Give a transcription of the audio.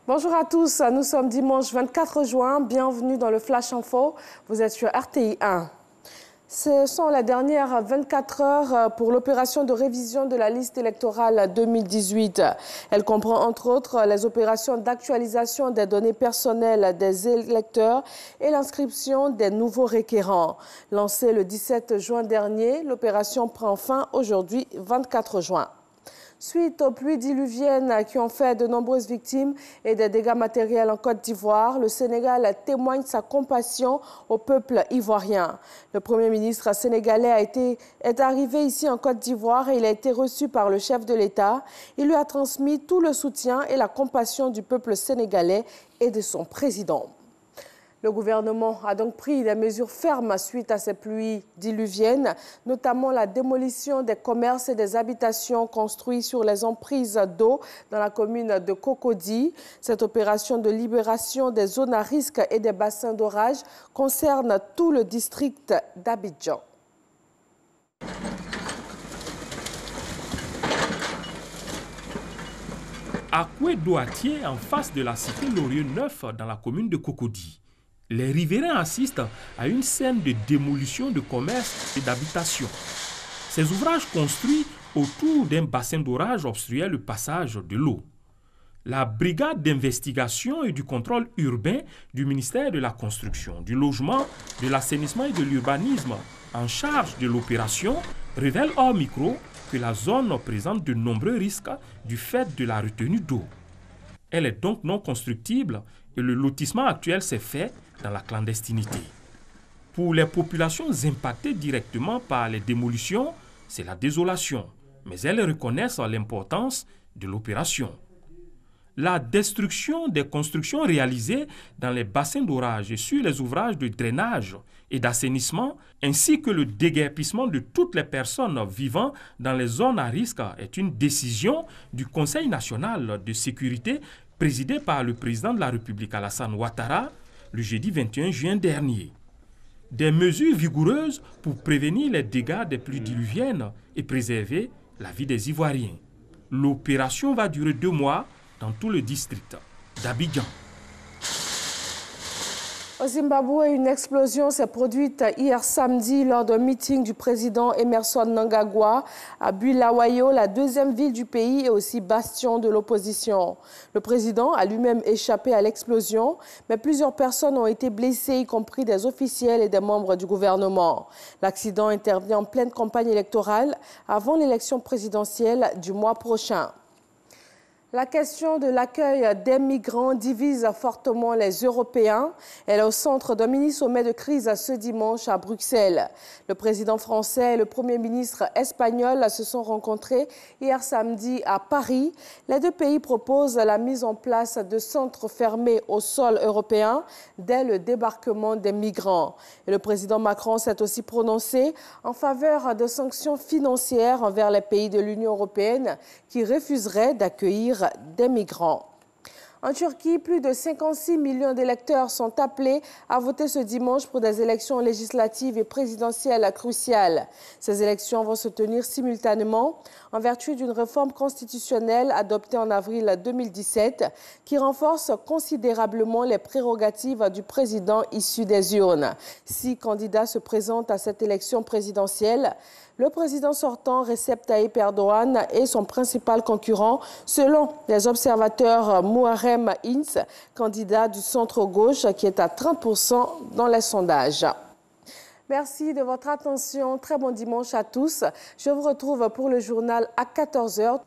Bonjour à tous, nous sommes dimanche 24 juin, bienvenue dans le Flash Info, vous êtes sur RTI 1. Ce sont les dernières 24 heures pour l'opération de révision de la liste électorale 2018. Elle comprend entre autres les opérations d'actualisation des données personnelles des électeurs et l'inscription des nouveaux requérants. Lancée le 17 juin dernier, l'opération prend fin aujourd'hui 24 juin. Suite aux pluies diluviennes qui ont fait de nombreuses victimes et des dégâts matériels en Côte d'Ivoire, le Sénégal témoigne sa compassion au peuple ivoirien. Le Premier ministre sénégalais est arrivé ici en Côte d'Ivoire et il a été reçu par le chef de l'État. Il lui a transmis tout le soutien et la compassion du peuple sénégalais et de son président. Le gouvernement a donc pris des mesures fermes suite à ces pluies diluviennes, notamment la démolition des commerces et des habitations construits sur les emprises d'eau dans la commune de Cocody. Cette opération de libération des zones à risque et des bassins d'orage concerne tout le district d'Abidjan. À Koué-Douatier, en face de la cité Laurier 9 dans la commune de Cocody, les riverains assistent à une scène de démolition de commerces et d'habitations. Ces ouvrages construits autour d'un bassin d'orage obstruaient le passage de l'eau. La brigade d'investigation et du contrôle urbain du ministère de la Construction, du Logement, de l'Assainissement et de l'Urbanisme en charge de l'opération révèle hors micro que la zone présente de nombreux risques du fait de la retenue d'eau. Elle est donc non constructible et le lotissement actuel s'est fait dans la clandestinité. Pour les populations impactées directement par les démolitions, c'est la désolation, mais elles reconnaissent l'importance de l'opération. La destruction des constructions réalisées dans les bassins d'orage et sur les ouvrages de drainage et d'assainissement, ainsi que le déguerpissement de toutes les personnes vivant dans les zones à risque est une décision du Conseil national de sécurité présidé par le président de la République Alassane Ouattara le jeudi 21 juin dernier. Des mesures vigoureuses pour prévenir les dégâts des pluies diluviennes et préserver la vie des Ivoiriens. L'opération va durer 2 mois dans tout le district d'Abidjan. Au Zimbabwe, une explosion s'est produite hier samedi lors d'un meeting du président Emmerson Mnangagwa à Bulawayo, la deuxième ville du pays et aussi bastion de l'opposition. Le président a lui-même échappé à l'explosion, mais plusieurs personnes ont été blessées, y compris des officiels et des membres du gouvernement. L'accident intervient en pleine campagne électorale avant l'élection présidentielle du mois prochain. La question de l'accueil des migrants divise fortement les Européens. Elle est au centre d'un mini-sommet de crise ce dimanche à Bruxelles. Le président français et le Premier ministre espagnol se sont rencontrés hier samedi à Paris. Les deux pays proposent la mise en place de centres fermés au sol européen dès le débarquement des migrants. Et le président Macron s'est aussi prononcé en faveur de sanctions financières envers les pays de l'Union européenne qui refuseraient d'accueillir des migrants. En Turquie, plus de 56 millions d'électeurs sont appelés à voter ce dimanche pour des élections législatives et présidentielles cruciales. Ces élections vont se tenir simultanément en vertu d'une réforme constitutionnelle adoptée en avril 2017 qui renforce considérablement les prérogatives du président issu des urnes. 6 candidats se présentent à cette élection présidentielle. Le président sortant, Recep Tayyip Erdogan, est son principal concurrent, selon les observateurs Muharrem İnce, candidat du centre-gauche, qui est à 30% dans les sondages. Merci de votre attention. Très bon dimanche à tous. Je vous retrouve pour le journal à 14h.